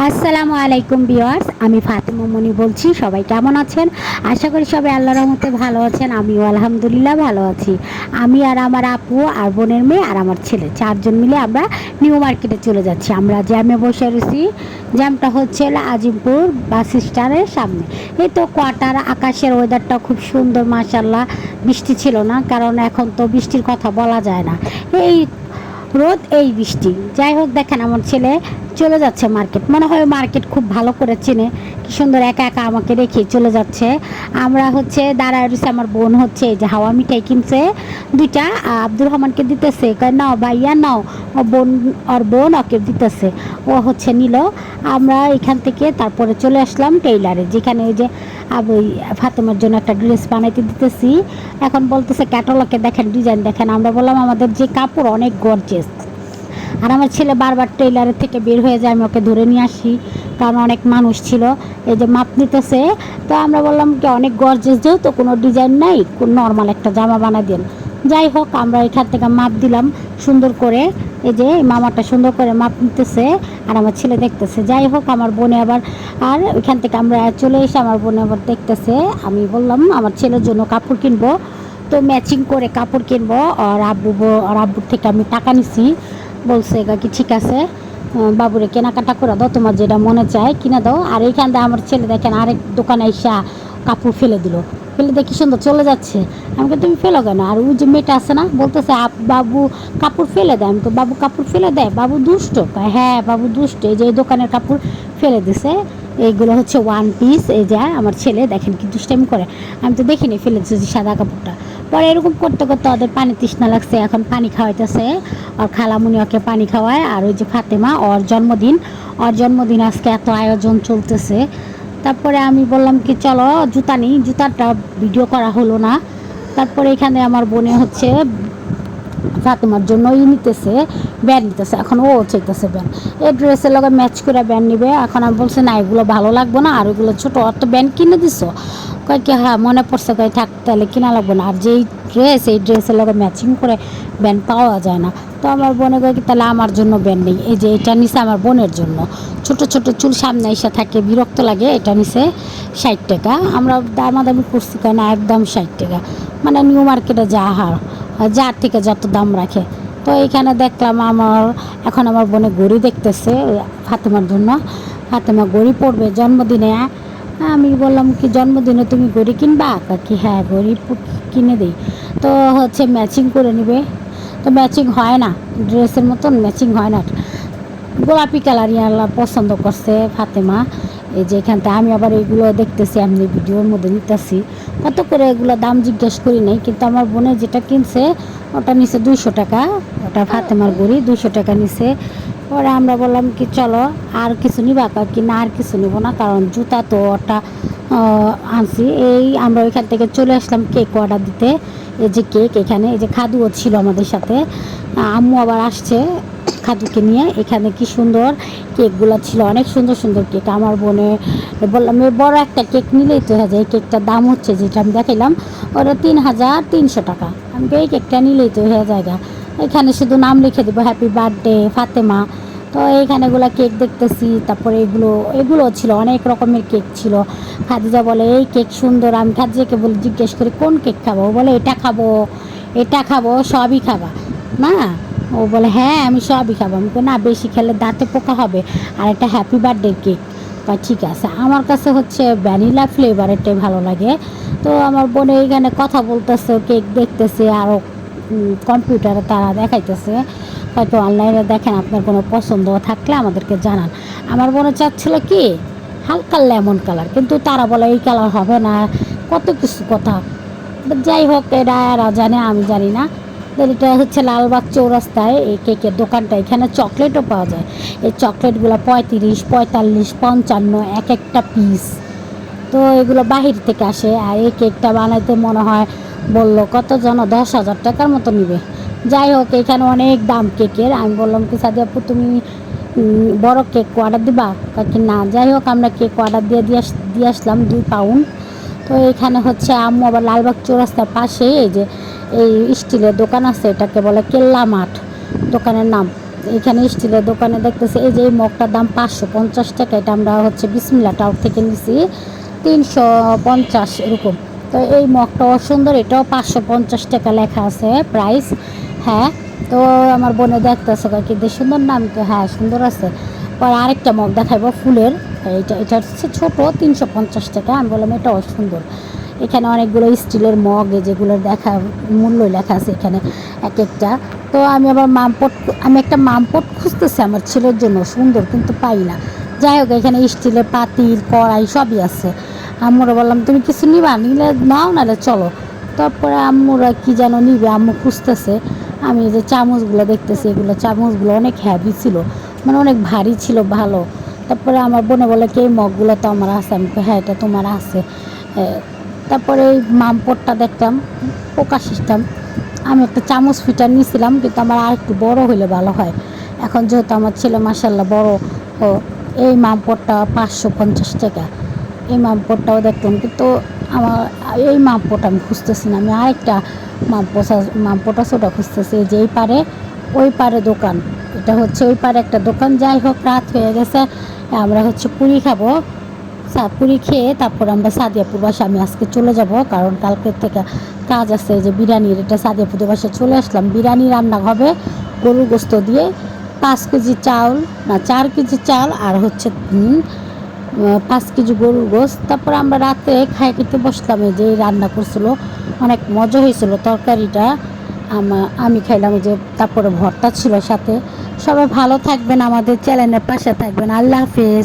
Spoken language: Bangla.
আসসালামু আলাইকুম ভিউয়ার্স, আমি ফাতেমা মনি বলছি। সবাই কেমন আছেন? আশা করি সবাই আল্লাহর রহমতে ভালো আছেন। আমিও আলহামদুলিল্লাহ ভালো আছি। আমি আর আমার আপু আর বোনের মেয়ে আর আমার ছেলে চারজন মিলে আমরা নিউ মার্কেটে চলে যাচ্ছি। আমরা জ্যামে বসে রয়েছি। জ্যামটা হচ্ছে আজিমপুর বাস স্ট্যান্ডের সামনে। এই তো কোয়ার্টার, আকাশের ওয়েদারটা খুব সুন্দর মাশাআল্লাহ। বৃষ্টি ছিল না, কারণ এখন তো বৃষ্টির কথা বলা যায় না। এই রোদ, এই বৃষ্টি, যাই হোক। দেখেন আমার ছেলে চলে যাচ্ছে মার্কেট, মনে হয় মার্কেট খুব ভালো করে চেনে। কি সুন্দর একা একা আমাকে রেখে চলে যাচ্ছে। আমরা হচ্ছে দাঁড়ায় রয়েছে। আমার বোন হচ্ছে এই যে হাওয়া মিঠাই কিনছে দুইটা, আব্দুর রহমানকে দিতেছে, কয় নাও ভাইয়া নাও। ও বোন, ওর বোন ওকে দিতেছে, ও হচ্ছে নিল। আমরা এখান থেকে তারপরে চলে আসলাম টেইলারে, যেখানে ওই যে ওই ফাতেমার জন্য একটা ড্রেস বানাইতে দিতেছি। এখন বলতেছে ক্যাটালগে দেখেন, ডিজাইন দেখেন। আমরা বললাম আমাদের যে কাপড় অনেক গর্জিয়াস। আর আমার ছেলে বারবার টেইলারের থেকে বের হয়ে যায়, আমি ওকে ধরে নিয়ে আসি, কারণ অনেক মানুষ ছিল। এই যে মাপ নিতেছে। তো আমরা বললাম কি অনেক গর্জিয়াস, যেহেতু কোনো ডিজাইন নাই, নর্মাল একটা জামা বানা দেন। যাই হোক, আমরা এখান থেকে মাপ দিলাম সুন্দর করে। এই যে মামাটা সুন্দর করে মাপ নিতেছে আর আমার ছেলে দেখতেছে। যাই হোক, আমার বোনে আবার, আর ওইখান থেকে আমরা চলে এসে আমার বোনে আবার দেখতেছে। আমি বললাম আমার ছেলের জন্য কাপড় কিনবো, তো ম্যাচিং করে কাপড় কিনবো। আর আব্বুর থেকে আমি টাকা নিছি। বলছে কি ঠিক আছে, বাবুরে কেনাকাটা করে দাও, তোমার যেটা মনে চায় কিনে দাও। আর এইখান থেকে আমার ছেলে দেখেন আরেক দোকানে এসে কাপড় ফেলে দিল। ফেলে দেখি সুন্দর চলে যাচ্ছে। আমাকে তুমি ফেলো কেন? আর ওই যে মেয়েটা আছে না, বলতেছে বাবু কাপড় ফেলে দেয়। আমি তো বাবু কাপড় ফেলে দেয়, বাবু দুষ্ট। হ্যাঁ বাবু দুষ্ট। এই যে এই দোকানের কাপড় ফেলে দিছে। এইগুলো হচ্ছে ওয়ান পিস। এই যে আমার ছেলে দেখেন কি দুষ্টামি করে। আমি তো দেখিনি ফেলে দিচ্ছি সাদা কাপড়টা। পরে এরকম করতে করতে ওদের পানি তৃষ্ণা লাগছে, এখন পানি খাওয়াইতেছে। আর খালামুনি ওকে পানি খাওয়ায়। আর ওই যে ফাতেমা, ওর জন্মদিন আজকে এত আয়োজন চলতেছে। তারপরে আমি বললাম কি চলো জুতা নিই, জুতাটা ভিডিও করা হলো না। তারপরে এখানে আমার বোনে হচ্ছে ফাতেমার জন্য নিতেছে, ব্যান্ড নিতেছে। এখন ও চাইতেছে ব্যান্ড, এই ড্রেসের লগে ম্যাচ করে ব্যান্ড নিবে। এখন আমি বলছি না, এগুলো ভালো লাগবে না, আর ওইগুলো ছোটো। অত ব্যান্ড কিনে দিছো? কয় কি হ্যাঁ মনে পড়ছে, কয় থাক তাহলে কিনা লাগবে না। আর যেই ড্রেস, এই ড্রেসের লগে ম্যাচিং করে ব্যান্ড পাওয়া যায় না। তো আমার বোনে কয় কি তাহলে আমার জন্য ব্যান্ড নেই। এই যে এটা নিছে আমার বোনের জন্য, ছোট ছোট চুল সামনে এসে থাকে, বিরক্ত লাগে। এটা নিছে 60 টাকা। আমরা দামাদামি করছি, কেন একদম 60 টাকা, মানে নিউ মার্কেটে যা হার, যার থেকে যত দাম রাখে। তো এইখানে দেখলাম এখন আমার বোনে ঘড়ি দেখতেছে ফাতেমার জন্য। ফাতেমা ঘড়ি পড়বে জন্মদিনে। আমি বললাম কি জন্মদিনে তুমি ঘড়ি কিনবা? কি হ্যাঁ ঘড়ি কিনে দিই। তো হচ্ছে ম্যাচিং করে নিবে। তো ম্যাচিং হয় না, ড্রেসের মতন ম্যাচিং হয় না। গোলাপি কালারই আল্লাহ পছন্দ করছে ফাতেমা। এই যে এখান থেকে আমি আবার এইগুলো দেখতেছি, আমি ভিডিওর মধ্যে নিতেছি। কত করে এগুলো দাম জিজ্ঞেস করি নাই, কিন্তু আমার বোনে যেটা কিনছে ওটা নিছে 200 টাকা। ওটা ফাতেমার ঘড়ি 200 টাকা নিছে। পরে আমরা বললাম কি চলো আর কিছু নিবা? কি না আর কিছু নিব না, কারণ জুতা তো ওটা আনছি। এই আমরা ওইখান থেকে চলে আসলাম কেক অর্ডার দিতে। এই যে কেক, এখানে এই যে খাদুও ছিল আমাদের সাথে, আম্মু আবার আসছে খাদুকে নিয়ে। এখানে কি সুন্দর কেকগুলো ছিল, অনেক সুন্দর সুন্দর কেক। আমার বোনে বললাম এই বড় একটা কেক নিলেই তো হয়ে যায়। এই কেকটার দাম হচ্ছে, যেটা আমি দেখাইলাম, ওটা 3300 টাকা। আমি এই কেকটা নিলেই তো হয়ে যায়। এখানে শুধু নাম লিখে দেবো, হ্যাপি বার্থডে ফাতেমা। তো এইখানেগুলো কেক দেখতেছি। তারপরে এগুলো ছিল, অনেক রকমের কেক ছিল। খাদিজা বলে এই কেক সুন্দর। আমি খাদিজাকে বলে জিজ্ঞেস করি কোন কেক খাবো? ও বলে এটা খাবো, এটা খাবো, সবই খাবা না? ও বলে হ্যাঁ আমি সবই খাবো। আমি না, বেশি খেলে দাঁতে পোকা হবে। আর একটা হ্যাপি বার্থডে কেক। বা ঠিক আছে, আমার কাছে হচ্ছে ভ্যানিলা ফ্লেভারেরটাই ভালো লাগে। তো আমার বোনে এইখানে কথা বলতেছে, কেক দেখতেছে, আরও কম্পিউটারে তারা দেখাইতেছে। হয়তো অনলাইনে দেখেন, আপনার কোনো পছন্দ থাকলে আমাদেরকে জানান। আমার বোনে চাচ্ছিল কি হালকা লেমন কালার, কিন্তু তারা বলে এই কালার হবে না, কত কিছু কথা। যাই হোক, এটা এরা জানে, আমি জানি না। এটা হচ্ছে লালবাগ চৌরাস্তায় এই কেকের দোকানটা। এখানে চকলেটও পাওয়া যায়। এই চকলেটগুলো 35, 45, 55 এক একটা পিস। তো এগুলো বাহির থেকে আসে। আর এই কেকটা বানাইতে মনে হয় বললো কত যেন 10,000 টাকার মতো নিবে। যাই হোক, এখানে অনেক দাম কেকের। আমি বললাম কি সাদিয়া আপু তুমি বড় কেক অর্ডার দিবা? কি না। যাই হোক, আমরা কেক অর্ডার দিয়ে আসলাম 2 পাউন্ড। তো এখানে হচ্ছে আম্মু আবার লালবাগ চৌরাস্তার পাশে এই যে এই স্টিলের দোকান আছে, এটাকে বলে কেল্লা মাঠ দোকানের নাম। এখানে স্টিলের দোকানে দেখতেছি এই যে এই মগটার দাম 550 টাকা। এটা আমরা হচ্ছে বিসমিল্লা টাউন থেকে নিছি 350 এরকম। তো এই মগটাও সুন্দর, এটাও 550 টাকা লেখা আছে প্রাইস। হ্যাঁ, তো আমার বোনে দেখতেছে কিন্তু সুন্দর নাম, তো হ্যাঁ সুন্দর আছে। পর আরেকটা মগ দেখাবো ফুলের, এটা হচ্ছে ছোটো 350 টাকা। আমি বললাম এটাও সুন্দর। এখানে অনেকগুলো স্টিলের মগ যেগুলোর দেখা মূল্য লেখা আছে এখানে এক একটা। তো আমি আবার আমি একটা মামপট খুঁজতেছি আমার ছেলের জন্য সুন্দর, কিন্তু পাই না। যাই হোক, এখানে স্টিলের পাতিল কড়াই সবই আছে। আম্মুরা বললাম তুমি কিছু নিবা, নিলে নাও, নাহলে চলো। তারপরে আম্মুরা কি যেন নিবে, আম্মু খুঁজতেছে। আমি যে চামচগুলো দেখতেছি, এগুলো চামচগুলো অনেক হ্যাভি ছিল, মানে অনেক ভারী ছিল, ভালো। তারপরে আমার বোনে বলে কি এই মগগুলো তো আমার আছে। আমি হ্যাঁ এটা তোমার আছে। তারপরে এই মামপটটা দেখতাম পোকা সিস্টেম। আমি একটা চামচ ফিটার নিয়েছিলাম, কিন্তু আমার আর একটু বড় হলে ভালো হয়। এখন যেহেতু আমার ছেলে মাশাল্লাহ বড়, ও এই মামপটটা 550 টাকা। এই মামপটটাও দেখতাম, কিন্তু আমার এই মামপট আমি খুঁজতেছি না। আমি আরেকটা মামপট আছে ওটা খুঁজতেছি। এই যে এই পারে ওই পারে দোকান, এটা হচ্ছে ওই পারে একটা দোকান। যাই হোক, রাত হয়ে গেছে, আমরা হচ্ছে পুরি খাবো। পুরি খেয়ে তারপর আমরা সাদিয়াপুর বাসা আমি আজকে চলে যাব, কারণ কালকের থেকে কাজ আছে। যে বিরিয়ানির, এটা সাদিয়াপুর বাসায় চলে আসলাম। বিরিয়ানি রান্না হবে গরুর গোস্ত দিয়ে, 5 কেজি চাল, না 4 কেজি চাল, আর হচ্ছে 5 কেজি গরুর গোস্ত। তারপর আমরা রাতে খাই খেতে বসলাম। এই যে রান্না করছিল, অনেক মজা হয়েছিল তরকারিটা। আমি খাইলাম। যে তারপরে ভর্তা ছিল সাথে। সবাই ভালো থাকবেন, আমাদের চ্যানেলের পাশে থাকবেন। আল্লাহ হাফেজ।